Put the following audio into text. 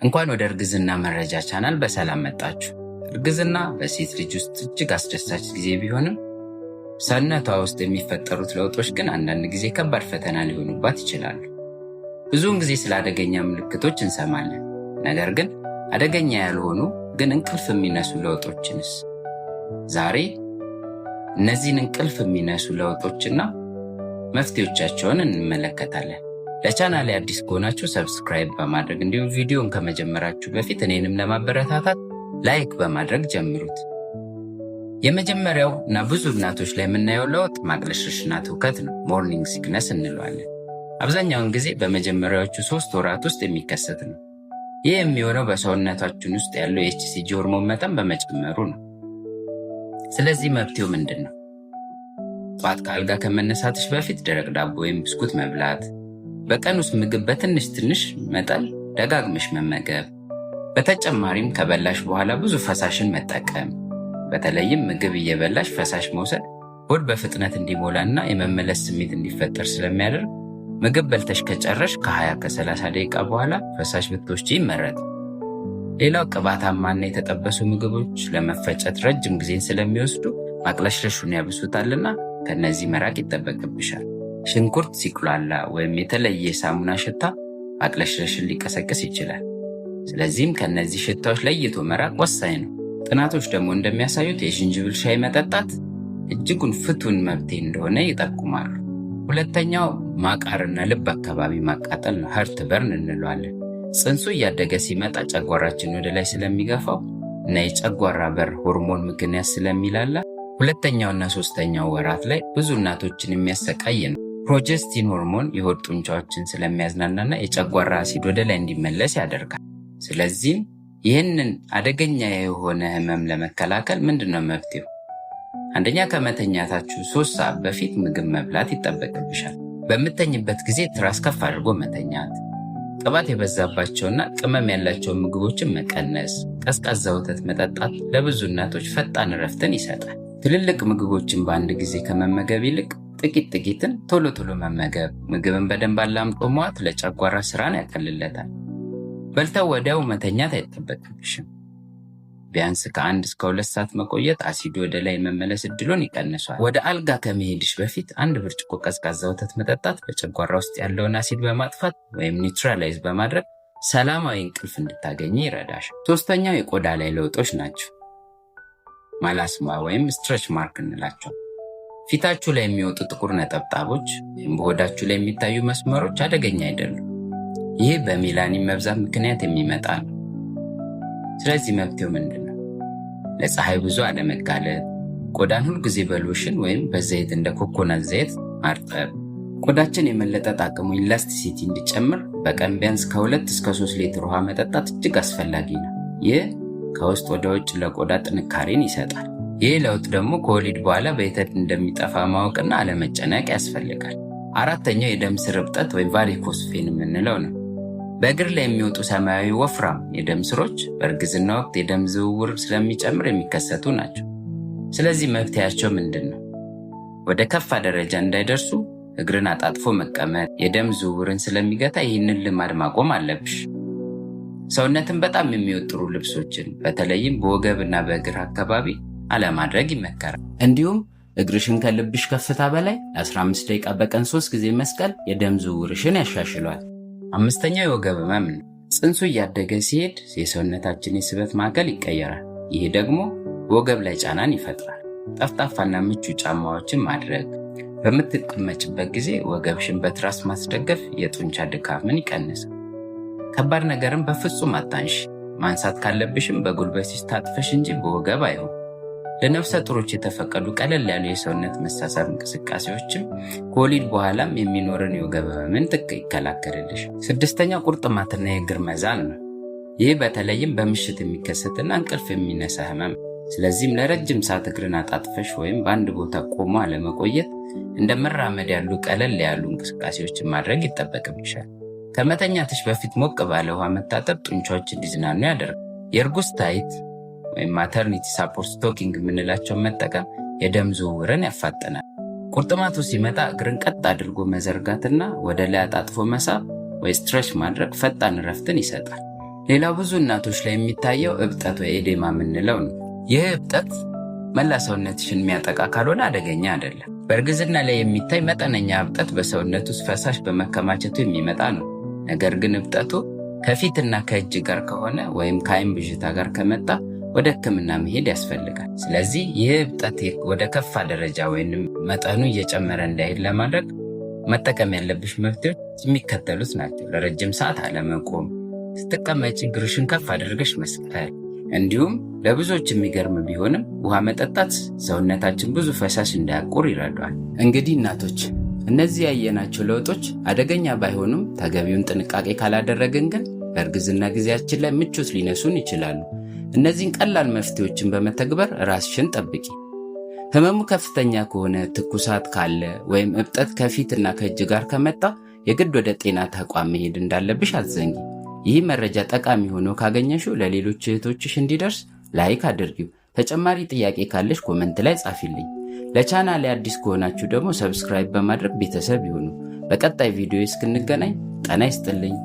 እንኳን ወደ እርግዝና መረጃ ቻናል በሰላም መጣችሁ። እርግዝና በሴት ልጅ ውስጥ እጅግ አስደሳች ጊዜ ቢሆንም ሰውነቷ ውስጥ የሚፈጠሩት ለውጦች ግን አንዳንድ ጊዜ ከባድ ፈተና ሊሆኑባት ይችላሉ። ብዙውን ጊዜ ስለ አደገኛ ምልክቶች እንሰማለን። ነገር ግን አደገኛ ያልሆኑ ግን እንቅልፍ የሚነሱ ለውጦችንስ? ዛሬ እነዚህን እንቅልፍ የሚነሱ ለውጦችና መፍትሄዎቻቸውን እንመለከታለን። ለቻናሌ አዲስ ከሆናችሁ ሰብስክራይብ በማድረግ እንዲሁም ቪዲዮን ከመጀመራችሁ በፊት እኔንም ለማበረታታት ላይክ በማድረግ ጀምሩት። የመጀመሪያው እና ብዙ እናቶች ላይ የምናየው ለውጥ ማቅለሽለሽና ትውከት ነው። ሞርኒንግ ሲክነስ እንለዋለን። አብዛኛውን ጊዜ በመጀመሪያዎቹ 3 ወራት ውስጥ የሚከሰት ነው። ይህ የሚሆነው በሰውነታችን ውስጥ ያለው የኤችሲጂ ሆርሞን መጠን በመጨመሩ ነው። ስለዚህ መፍትሄው ምንድን ነው? ጠዋት ከአልጋ ከመነሳትሽ በፊት ደረቅ ዳቦ ወይም ብስኩት መብላት፣ በቀን ውስጥ ምግብ በትንሽ መጠን ደጋግመሽ መመገብ፣ በተጨማሪም ከበላሽ በኋላ ብዙ ፈሳሽን መጠቀም። በተለይም ምግብ እየበላሽ ፈሳሽ መውሰድ ሆድ በፍጥነት እንዲሞላና የመመለስ ስሜት እንዲፈጠር ስለሚያደርግ ምግብ በልተሽ ከጨረሽ ከ20-30 ደቂቃ በኋላ ፈሳሽ ብትወስጂ ይመረጥ። ሌላው ቅባታማና የተጠበሱ ምግቦች ለመፈጨት ረጅም ጊዜን ስለሚወስዱ ማቅለሽለሹን ያብሱታልና ከነዚህ መራቅ ይጠበቅብሻል። ሽንኩርት ሲቁላላ ወይም የተለየ ሳሙና ሽታ ማቅለሽለሽን ሊቀሰቅስ ይችላል። ስለዚህም ከነዚህ ሽታዎች ለይቶ መራቅ ወሳኝ ነው። ጥናቶች ደግሞ እንደሚያሳዩት የዝንጅብል ሻይ መጠጣት እጅጉን ፍቱን መፍትሄ እንደሆነ ይጠቁማሉ። ሁለተኛው ማቃርና ልብ አካባቢ ማቃጠል ነው። ሀርት በርን እንለዋለን። ጽንሱ እያደገ ሲመጣ ጨጓራችን ወደ ላይ ስለሚገፋው እና የጨጓራ በር ሆርሞን ምክንያት ስለሚላላ ሁለተኛውና 3ኛው ወራት ላይ ብዙ እናቶችን የሚያሰቃይ ነው። ፕሮጀስቲን ሆርሞን የሆድ ጡንቻዎችን ስለሚያዝናናና የጨጓራ አሲድ ወደ ላይ እንዲመለስ ያደርጋል። ስለዚህም ይህንን አደገኛ የሆነ ህመም ለመከላከል ምንድነው መፍትሄው? አንደኛ፣ ከመተኛታችሁ 3 ሰዓት በፊት ምግብ መብላት ይጠበቅብሻል። በምተኝበት ጊዜ ትራስ ከፍ አድርጎ መተኛት፣ ቅባት የበዛባቸውና ቅመም ያላቸውን ምግቦችን መቀነስ፣ ቀዝቃዛ ወተት መጠጣት ለብዙ እናቶች ፈጣን እረፍትን ይሰጣል። ትልልቅ ምግቦችን በአንድ ጊዜ ከመመገብ ይልቅ ጥቂትን ቶሎ መመገብ፣ ምግብን በደንብ አላምጦ መዋጥ ለጨጓራ ስራን ያቀልለታል። በልተው ወዲያው መተኛት አይጠበቅብሽም። ቢያንስ ከ1 እስከ 2 ሰዓት መቆየት አሲድ ወደ ላይ መመለስ እድሉን ይቀንሷል። ወደ አልጋ ከመሄድሽ በፊት 1 ብርጭቆ ቀዝቃዛ ወተት መጠጣት በጨጓራ ውስጥ ያለውን አሲድ በማጥፋት ወይም ኒውትራላይዝ በማድረግ ሰላማዊ እንቅልፍ እንድታገኝ ይረዳሻል። 3ኛው የቆዳ ላይ ለውጦች ናቸው። ማላስማ ወይም ስትሬች ማርክ እንላቸው። ፊታችሁ ላይ የሚወጡ ጥቁር ነጠብጣቦች ወይም በሆዳችሁ ላይ የሚታዩ መስመሮች አደገኛ አይደሉም። ይህ በሜላኒን መብዛት ምክንያት የሚመጣ ነው። ስለዚህ መፍትሄው ምንድን ነው? ለፀሐይ ብዙ አለመጋለጥ፣ ቆዳን ሁል ጊዜ በሎሽን ወይም በዘይት እንደ ኮኮናት ዘይት ማርጠብ፣ ቆዳችን የመለጠጥ አቅሙ ኢላስቲሲቲ እንዲጨምር በቀን ቢያንስ ከ2 እስከ 3 ሊትር ውሃ መጠጣት እጅግ አስፈላጊ ነው። ይህ ከውስጥ ወደ ውጭ ለቆዳ ጥንካሬን ይሰጣል። ይህ ለውጥ ደግሞ ከወሊድ በኋላ በሂደት እንደሚጠፋ ማወቅና አለመጨነቅ ያስፈልጋል። 4ኛው የደም ስር እብጠት ወይም ቫሪኮስ ቬን የምንለው ነው። በእግር ላይ የሚወጡ ሰማያዊ ወፍራም የደም ስሮች በእርግዝና ወቅት የደም ዝውውር ስለሚጨምር የሚከሰቱ ናቸው። ስለዚህ መፍትሄያቸው ምንድን ነው? ወደ ከፋ ደረጃ እንዳይደርሱ እግርን አጣጥፎ መቀመጥ የደም ዝውውርን ስለሚገታ ይህንን ልማድ ማቆም አለብሽ። ሰውነትን በጣም የሚወጥሩ ልብሶችን በተለይም በወገብና በእግር አካባቢ አለማድረግ ይመከራል። እንዲሁም እግርሽን ከልብሽ ከፍታ በላይ ለ15 ደቂቃ በቀን 3 ጊዜ መስቀል የደም ዝውውርሽን ያሻሽሏል። 5ኛው የወገብ ህመም ነው። ጽንሱ እያደገ ሲሄድ የሰውነታችን የስበት ማዕከል ይቀየራል። ይህ ደግሞ በወገብ ላይ ጫናን ይፈጥራል። ጠፍጣፋና ምቹ ጫማዎችን ማድረግ፣ በምትቀመጭበት ጊዜ ወገብሽን በትራስ ማስደገፍ የጡንቻ ድካምን ይቀንሳል። ከባድ ነገርን በፍጹም አታንሺ። ማንሳት ካለብሽም በጉልበትሽ ታጥፈሽ እንጂ በወገብ አይሆን። ለነፍሰ ጡሮች የተፈቀዱ ቀለል ያሉ የሰውነት መሳሳብ እንቅስቃሴዎችም ከወሊድ በኋላም የሚኖርን የወገብ ህመምን ይከላከልልሽ። 6ኛው ቁርጥማትና የእግር መዛል ነው። ይህ በተለይም በምሽት የሚከሰትና እንቅልፍ የሚነሳ ህመም። ስለዚህም ለረጅም ሰዓት እግርን አጣጥፈሽ ወይም በአንድ ቦታ ቆሞ አለመቆየት እንደ መራመድ ያሉ ቀለል ያሉ እንቅስቃሴዎችን ማድረግ ይጠበቅብሻል። ከመተኛትሽ በፊት ሞቅ ባለ ውሃ መታጠብ ጡንቻዎች እንዲዝናኑ ያደርጋል። የእርጉዝ ታይት ወይም ማተርኒቲ ሳፖርት ስቶኪንግ የምንላቸውን መጠቀም የደም ዝውውርን ያፋጥናል። ቁርጥማቱ ሲመጣ እግርን ቀጥ አድርጎ መዘርጋትና ወደ ላይ አጣጥፎ መሳብ ወይ ስትሬች ማድረግ ፈጣን እረፍትን ይሰጣል። ሌላው ብዙ እናቶች ላይ የሚታየው እብጠት ወይ ኤዴማ የምንለው ነው። ይህ እብጠት መላ ሰውነትሽን የሚያጠቃ ካልሆነ አደገኛ አይደለም። በእርግዝና ላይ የሚታይ መጠነኛ እብጠት በሰውነት ውስጥ ፈሳሽ በመከማቸቱ የሚመጣ ነው። ነገር ግን እብጠቱ ከፊትና ከእጅ ጋር ከሆነ ወይም ከአይን ብዥታ ጋር ከመጣ ወደ ሕክምና መሄድ ያስፈልጋል። ስለዚህ ይህ እብጠት ወደ ከፋ ደረጃ ወይም መጠኑ እየጨመረ እንዳይሄድ ለማድረግ መጠቀም ያለብሽ መፍትሄዎች የሚከተሉት ናቸው። ለረጅም ሰዓት አለመቆም፣ ስትቀመጪ እግርሽን ከፍ አድርገሽ መስቀል፣ እንዲሁም ለብዙዎች የሚገርም ቢሆንም ውሃ መጠጣት ሰውነታችን ብዙ ፈሳሽ እንዳያቆር ይረዳል። እንግዲህ እናቶች እነዚህ ያየናቸው ለውጦች አደገኛ ባይሆኑም ተገቢውን ጥንቃቄ ካላደረግን ግን በእርግዝና ጊዜያችን ላይ ምቾት ሊነሱን ይችላሉ። እነዚህን ቀላል መፍትሄዎችን በመተግበር ራስሽን ጠብቂ። ህመሙ ከፍተኛ ከሆነ፣ ትኩሳት ካለ ወይም እብጠት ከፊትና ከእጅ ጋር ከመጣ የግድ ወደ ጤና ተቋም መሄድ እንዳለብሽ አትዘንጊ። ይህ መረጃ ጠቃሚ ሆኖ ካገኘሽው ለሌሎች እህቶችሽ እንዲደርስ ላይክ አድርጊው። ተጨማሪ ጥያቄ ካለሽ ኮመንት ላይ ጻፊልኝ። ለቻናሌ አዲስ ከሆናችሁ ደግሞ ሰብስክራይብ በማድረግ ቤተሰብ ይሁኑ። በቀጣይ ቪዲዮ እስክንገናኝ ጤና ይስጥልኝ።